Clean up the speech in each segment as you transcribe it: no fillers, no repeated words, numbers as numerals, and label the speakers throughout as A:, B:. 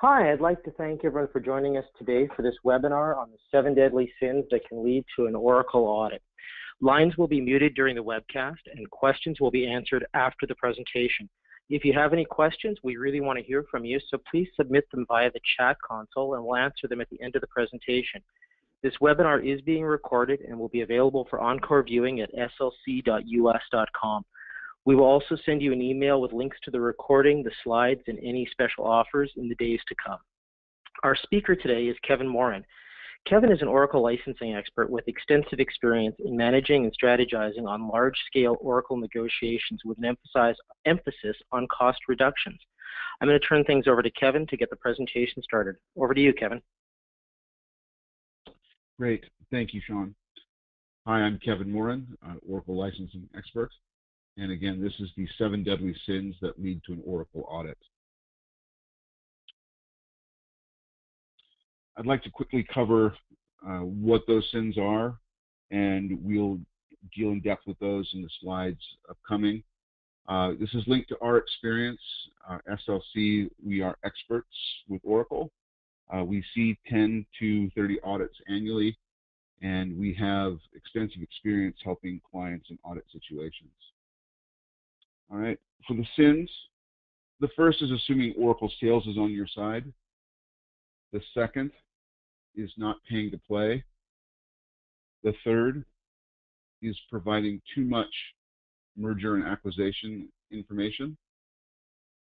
A: Hi, I'd like to thank everyone for joining us today for this webinar on the 7 deadly sins that can lead to an Oracle audit. Lines will be muted during the webcast and questions will be answered after the presentation. If you have any questions, we really want to hear from you, so please submit them via the chat console and we'll answer them at the end of the presentation. This webinar is being recorded and will be available for encore viewing at SLC.US.com. We will also send you an email with links to the recording, the slides, and any special offers in the days to come. Our speaker today is Kevin Morin. Kevin is an Oracle licensing expert with extensive experience in managing and strategizing on large-scale Oracle negotiations with an emphasis on cost reductions. I'm going to turn things over to Kevin to get the presentation started. Over to you, Kevin.
B: Great. Thank you, Sean. Hi, I'm Kevin Morin, Oracle licensing expert. And again, this is the 7 deadly sins that lead to an Oracle audit. I'd like to quickly cover what those sins are, and we'll deal in depth with those in the slides upcoming. This is linked to our experience. SLC, we are experts with Oracle. We see 10 to 30 audits annually, and we have extensive experience helping clients in audit situations. All right, for the sins, the first is assuming Oracle sales is on your side. The second is not paying to play. The third is providing too much merger and acquisition information.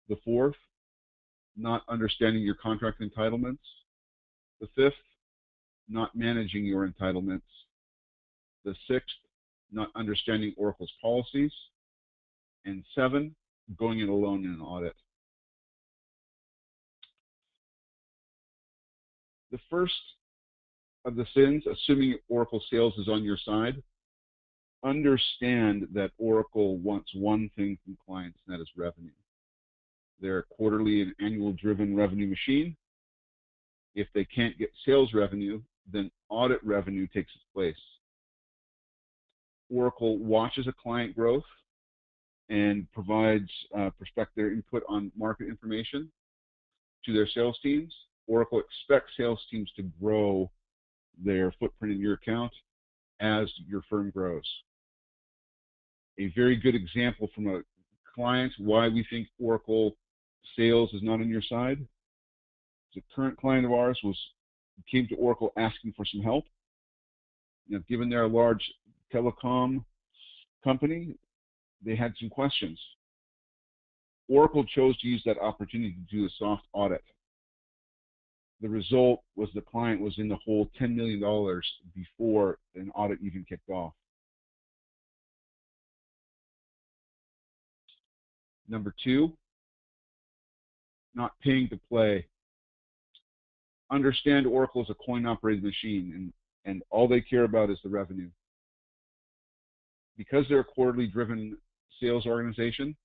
B: The fourth, not understanding your contract entitlements. The fifth, not managing your entitlements. The sixth, not understanding Oracle's policies. And 7, going it alone in an audit. The first of the sins, assuming Oracle sales is on your side, understand that Oracle wants one thing from clients, and that is revenue. They're a quarterly and annual driven revenue machine. If they can't get sales revenue, then audit revenue takes its place. Oracle watches a client growth and provides their input on market information to their sales teams. Oracle expects sales teams to grow their footprint in your account as your firm grows. A very good example from a client why we think Oracle sales is not on your side. A current client of ours came to Oracle asking for some help. Now, given they're a large telecom company, they had some questions. Oracle chose to use that opportunity to do a soft audit. The result was the client was in the hole $10 million before an audit even kicked off. Number 2, not paying to play. Understand Oracle is a coin-operated machine, and all they care about is the revenue. Because they're a quarterly driven sales organization,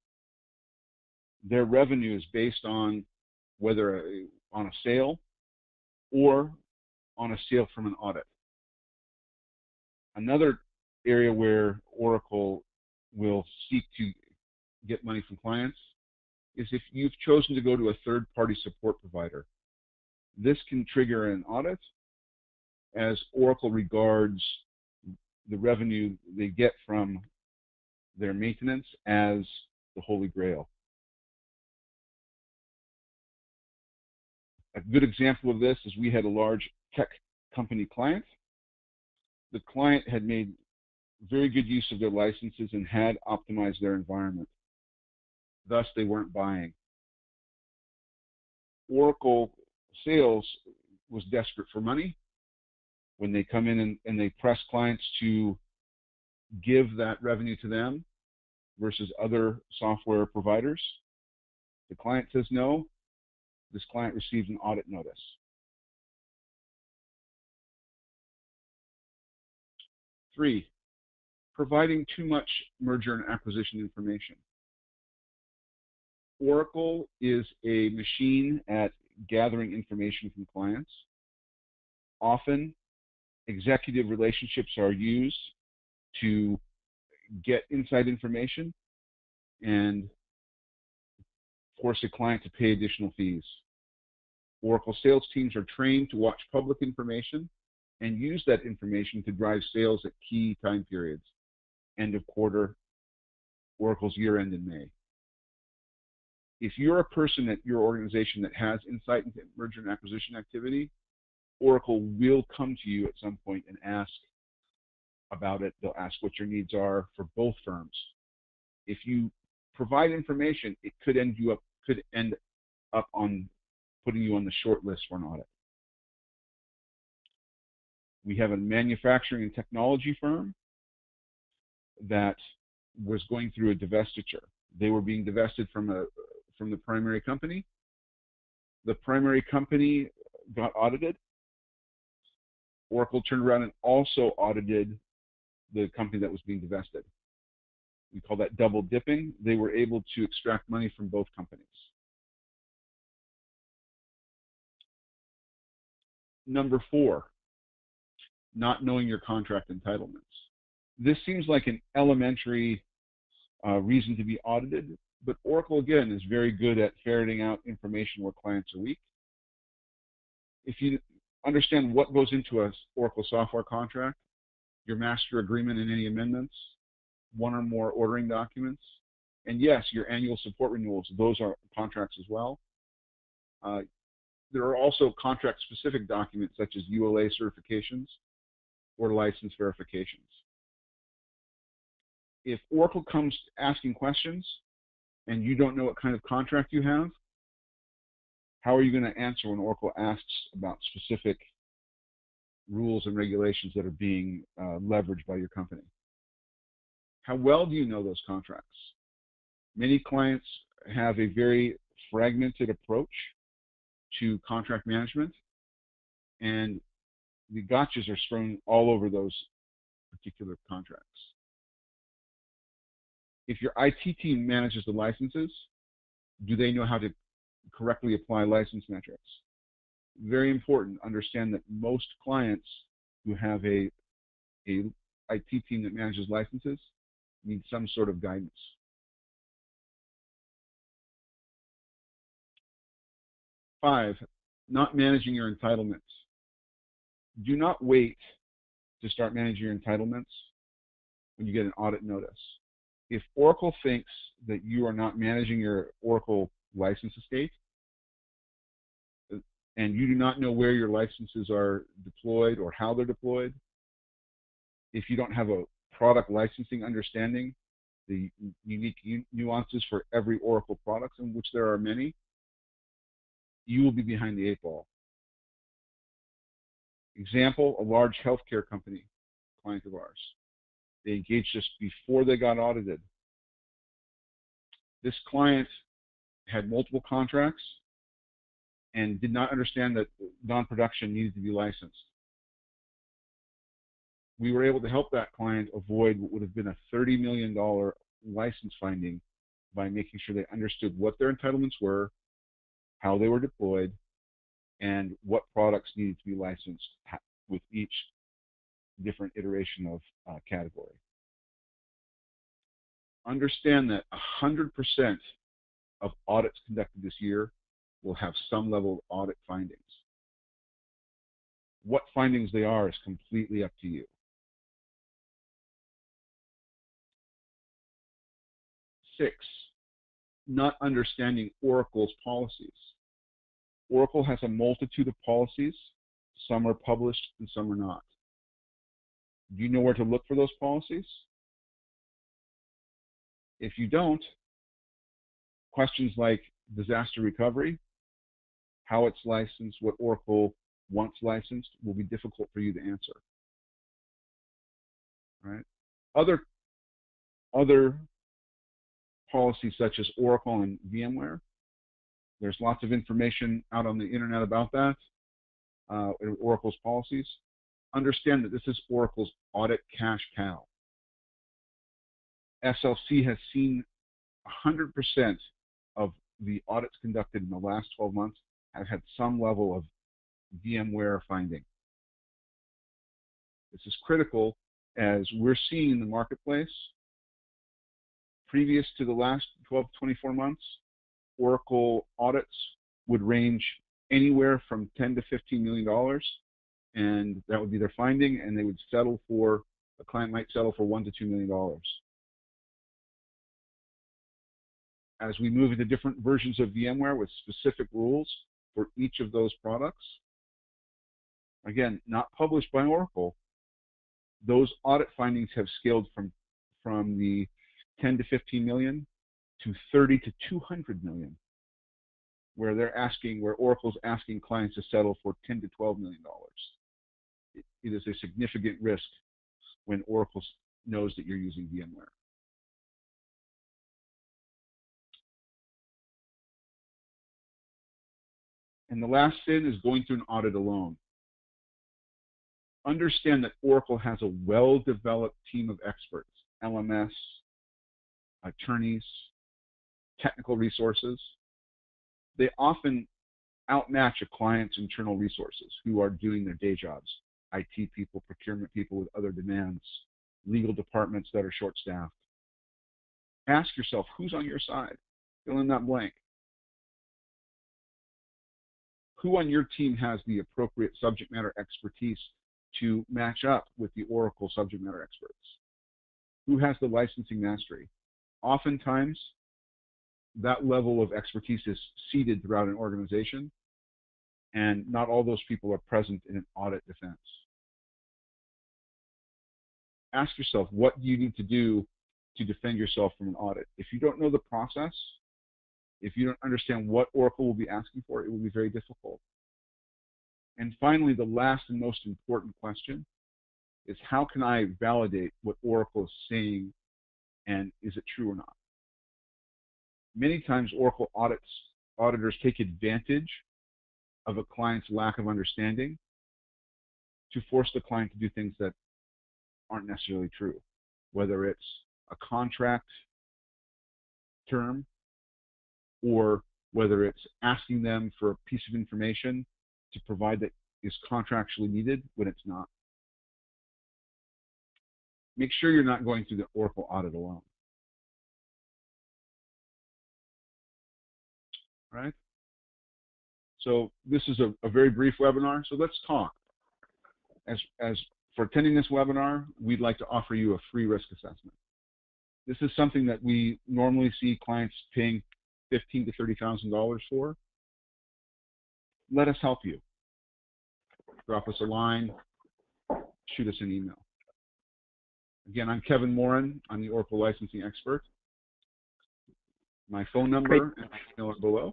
B: their revenue is based on whether on a sale or on a sale from an audit. Another area where Oracle will seek to get money from clients is if you've chosen to go to a third-party support provider. This can trigger an audit as Oracle regards the revenue they get from their maintenance as the Holy Grail. A good example of this is we had a large tech company client. The client had made very good use of their licenses and had optimized their environment. Thus, they weren't buying. Oracle sales was desperate for money. When they come in and they press clients to give that revenue to them versus other software providers, the client says no. This client receives an audit notice. Three, providing too much merger and acquisition information. Oracle is a machine at gathering information from clients. Often, executive relationships are used to get inside information and force a client to pay additional fees. Oracle sales teams are trained to watch public information and use that information to drive sales at key time periods. End of quarter, Oracle's year end in May. If you're a person at your organization that has insight into merger and acquisition activity, Oracle will come to you at some point and ask about it. They'll ask what your needs are for both firms. If you provide information, it could end up on putting you on the short list for an audit. We have a manufacturing and technology firm that was going through a divestiture. They were being divested from the primary company. The primary company got audited. Oracle turned around and also audited the company that was being divested. We call that double dipping. They were able to extract money from both companies. Number 4, not knowing your contract entitlements. This seems like an elementary reason to be audited, but Oracle, again, is very good at ferreting out information where clients are weak. If you understand what goes into an Oracle software contract, your master agreement and any amendments, one or more ordering documents, and yes, your annual support renewals, those are contracts as well. There are also contract-specific documents such as ULA certifications or license verifications. If Oracle comes asking questions and you don't know what kind of contract you have, how are you going to answer when Oracle asks about specific rules and regulations that are being leveraged by your company? How well do you know those contracts? Many clients have a very fragmented approach to contract management, and the gotchas are strewn all over those particular contracts. If your IT team manages the licenses, do they know how to correctly apply license metrics? Very important. Understand that most clients who have a IT team that manages licenses need some sort of guidance. Five, not managing your entitlements. Do not wait to start managing your entitlements when you get an audit notice. If Oracle thinks that you are not managing your Oracle license estate, and you do not know where your licenses are deployed or how they're deployed, if you don't have a product licensing understanding, the unique nuances for every Oracle product, in which there are many, you will be behind the 8 ball. Example, a large healthcare company, client of ours. They engaged us before they got audited. This client had multiple contracts and did not understand that non-production needed to be licensed. We were able to help that client avoid what would have been a $30 million license finding by making sure they understood what their entitlements were, how they were deployed, and what products needed to be licensed with each different iteration of category. Understand that 100% of audits conducted this year will have some level of audit findings. What findings they are is completely up to you. 6, not understanding Oracle's policies. Oracle has a multitude of policies. Some are published and some are not. Do you know where to look for those policies? If you don't, questions like disaster recovery, how it's licensed, what Oracle wants licensed, will be difficult for you to answer. All right? Other policies such as Oracle and VMware, there's lots of information out on the internet about that, Oracle's policies. Understand that this is Oracle's audit cash cow. SLC has seen 100% of the audits conducted in the last 12 months have had some level of VMware finding. This is critical as we're seeing in the marketplace. Previous to the last 12 to 24 months, Oracle audits would range anywhere from $10 to $15 million, and that would be their finding, and they would settle for, a client might settle for $1 to $2 million. As we move into different versions of VMware with specific rules for each of those products, again, not published by Oracle, those audit findings have scaled from the 10 to 15 million to 30 to 200 million, where Oracle's asking clients to settle for $10 to $12 million. It is a significant risk when Oracle knows that you're using VMware. And the last sin is going through an audit alone. Understand that Oracle has a well-developed team of experts, LMS, attorneys, technical resources. They often outmatch a client's internal resources who are doing their day jobs, IT people, procurement people with other demands, legal departments that are short-staffed. Ask yourself, who's on your side? Fill in that blank. Who on your team has the appropriate subject matter expertise to match up with the Oracle subject matter experts? Who has the licensing mastery? Oftentimes, that level of expertise is seeded throughout an organization, and not all those people are present in an audit defense. Ask yourself, what do you need to do to defend yourself from an audit? If you don't know the process, if you don't understand what Oracle will be asking for, it will be very difficult. And finally, the last and most important question is, how can I validate what Oracle is saying, and is it true or not? Many times Oracle auditors take advantage of a client's lack of understanding to force the client to do things that aren't necessarily true, whether it's a contract term or whether it's asking them for a piece of information to provide that is contractually needed when it's not. Make sure you're not going through the Oracle audit alone. All right? So this is a very brief webinar, so let's talk. As for attending this webinar, we'd like to offer you a free risk assessment. This is something that we normally see clients paying $15,000 to $30,000 for. Let us help you. Drop us a line, shoot us an email. Again, I'm Kevin Morin. I'm the Oracle licensing expert. My phone number and my email are below.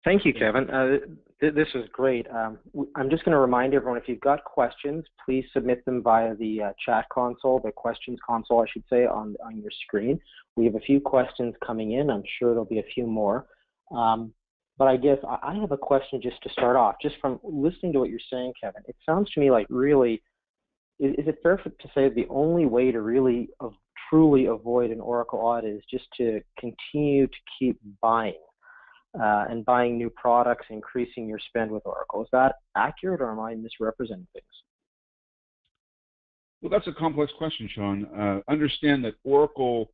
A: Thank you, Kevin. This is great. I'm just going to remind everyone, if you've got questions, please submit them via the chat console, the questions console, I should say, on your screen. We have a few questions coming in. I'm sure there'll be a few more. But I guess I have a question just to start off. Just from listening to what you're saying, Kevin, it sounds to me like really, is it fair to say the only way to really truly avoid an Oracle audit is just to continue to keep buying? And buying new products, increasing your spend with Oracle. Is that accurate, or am I misrepresenting things?
B: Well, that's a complex question, Sean. Understand that Oracle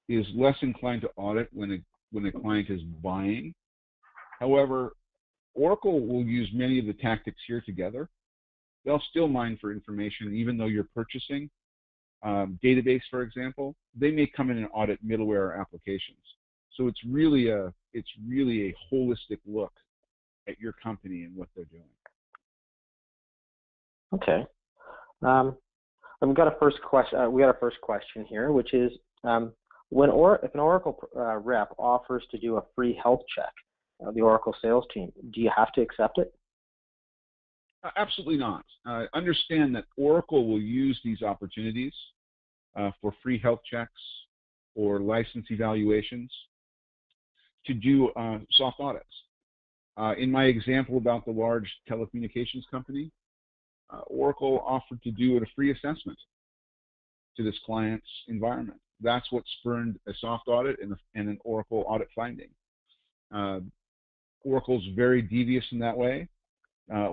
B: is less inclined to audit when a client is buying. However, Oracle will use many of the tactics here together. They'll still mine for information, even though you're purchasing. Database, for example, they may come in and audit middleware or applications. So it's really a holistic look at your company and what they're doing.
A: Okay. We've got a first question. We got a first question here, which is if an Oracle rep offers to do a free health check of the Oracle sales team, do you have to accept it?
B: Absolutely not. Understand that Oracle will use these opportunities for free health checks or license evaluations to do soft audits. In my example about the large telecommunications company, Oracle offered to do a free assessment to this client's environment. That's what spurned a soft audit and an Oracle audit finding. Oracle's very devious in that way.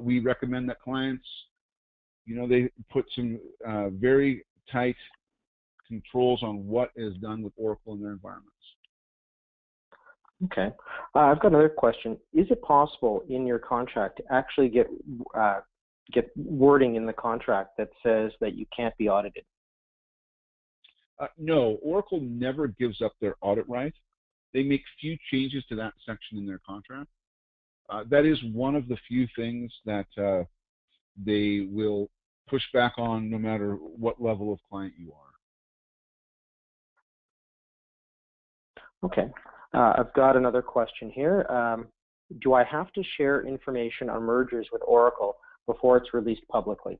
B: We recommend that clients, they put some very tight controls on what is done with Oracle in their environments.
A: Okay. I've got another question. Is it possible in your contract to actually get wording in the contract that says that you can't be audited?
B: No, Oracle never gives up their audit right. They make few changes to that section in their contract. That is one of the few things that they will push back on no matter what level of client you are.
A: Okay. I've got another question here. Do I have to share information on mergers with Oracle before it's released publicly?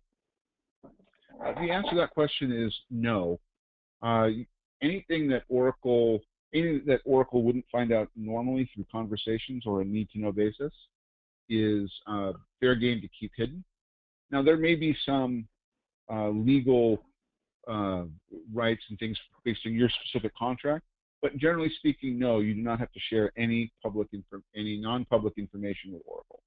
B: The answer to that question is no. Anything that Oracle wouldn't find out normally through conversations or a need-to-know basis is fair game to keep hidden. Now, there may be some legal rights and things based on your specific contract, but generally speaking, no, you do not have to share any non-public information with Oracle.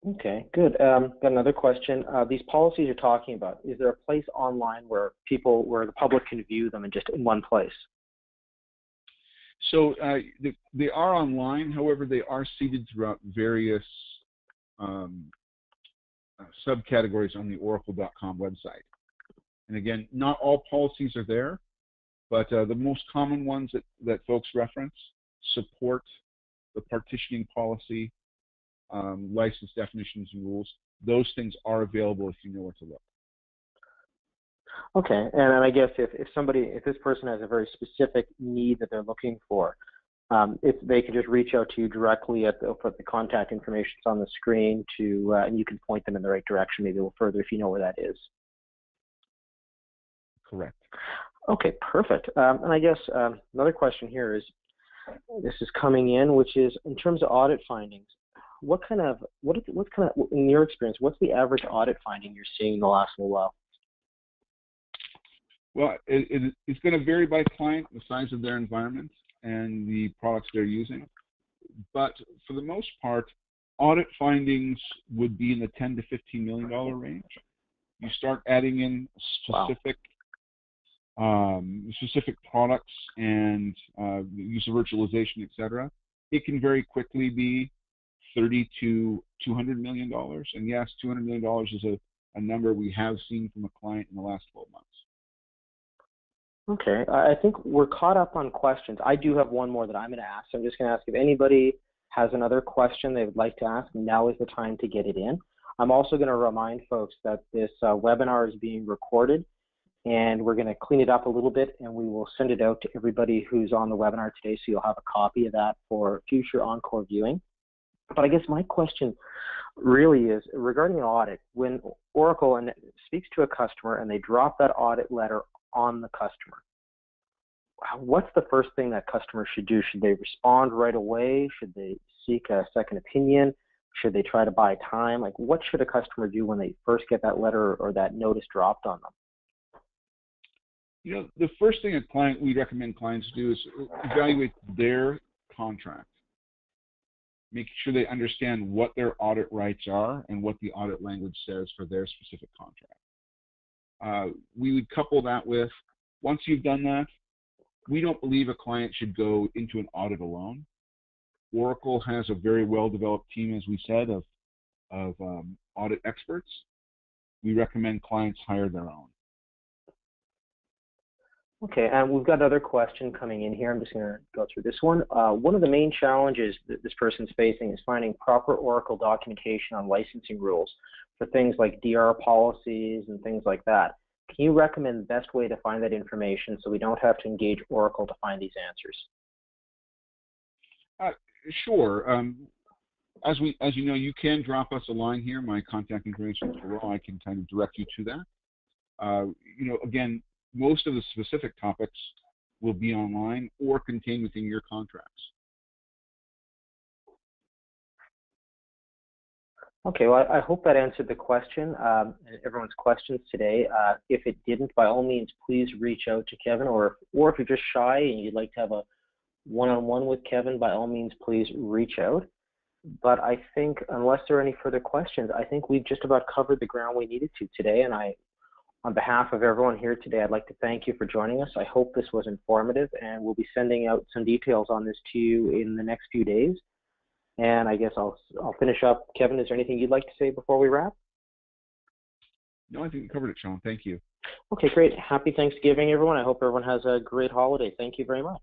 A: Okay, good. Got another question. These policies you're talking about, is there a place online where the public can view them and just in one place?
B: So they are online. However, they are seeded throughout various subcategories on the Oracle.com website. And again, not all policies are there, but the most common ones that folks reference support the partitioning policy, license definitions and rules. Those things are available if you know where to look.
A: Okay, and I guess if this person has a very specific need that they're looking for, if they can just reach out to you directly put the contact information on the screen and you can point them in the right direction maybe a little further if you know where that is.
B: Correct.
A: Okay, perfect. And I guess another question here is, this is coming in, which is in terms of audit findings, what kind of, in your experience, what's the average audit finding you're seeing in the last little while?
B: Well, it's going to vary by client, the size of their environment, and the products they're using. But for the most part, audit findings would be in the $10 to $15 million range. You start adding in specific specific products and use of virtualization, etc. It can very quickly be $30 to $200 million. And yes, $200 million is a number we have seen from a client in the last 12 months.
A: Okay, I think we're caught up on questions. I do have one more that I'm going to ask. I'm just going to ask if anybody has another question they would like to ask. Now is the time to get it in. I'm also going to remind folks that this webinar is being recorded, and we're going to clean it up a little bit, and we will send it out to everybody who's on the webinar today, so you'll have a copy of that for future encore viewing. But I guess my question really is regarding an audit. When Oracle speaks to a customer and they drop that audit letter on the customer, what's the first thing that customer should do? Should they respond right away? Should they seek a second opinion? Should they try to buy time? Like, what should a customer do when they first get that letter or that notice dropped on them?
B: You know, the first thing we recommend clients do is evaluate their contract. Make sure they understand what their audit rights are and what the audit language says for their specific contract. We would couple that with, once you've done that, we don't believe a client should go into an audit alone. Oracle has a very well-developed team, as we said, of audit experts. We recommend clients hire their own.
A: Okay, and we've got another question coming in here. I'm just going to go through this one. One of the main challenges that this person's facing is finding proper Oracle documentation on licensing rules for things like DR policies and things like that. Can you recommend the best way to find that information so we don't have to engage Oracle to find these answers?
B: Sure. As you know, you can drop us a line here. My contact information is below. I can kind of direct you to that. You know, again, most of the specific topics will be online or contained within your contracts.
A: Okay, well, I hope that answered the question, everyone's questions today. If it didn't, by all means, please reach out to Kevin, or if you're just shy and you'd like to have a one-on-one with Kevin, by all means, please reach out. But I think, unless there are any further questions, I think we've just about covered the ground we needed to today, and I On behalf of everyone here today, I'd like to thank you for joining us. I hope this was informative, and we'll be sending out some details on this to you in the next few days. And I guess I'll finish up. Kevin, is there anything you'd like to say before we wrap?
B: No, I think you covered it, Sean. Thank you.
A: Okay, great. Happy Thanksgiving, everyone. I hope everyone has a great holiday. Thank you very much.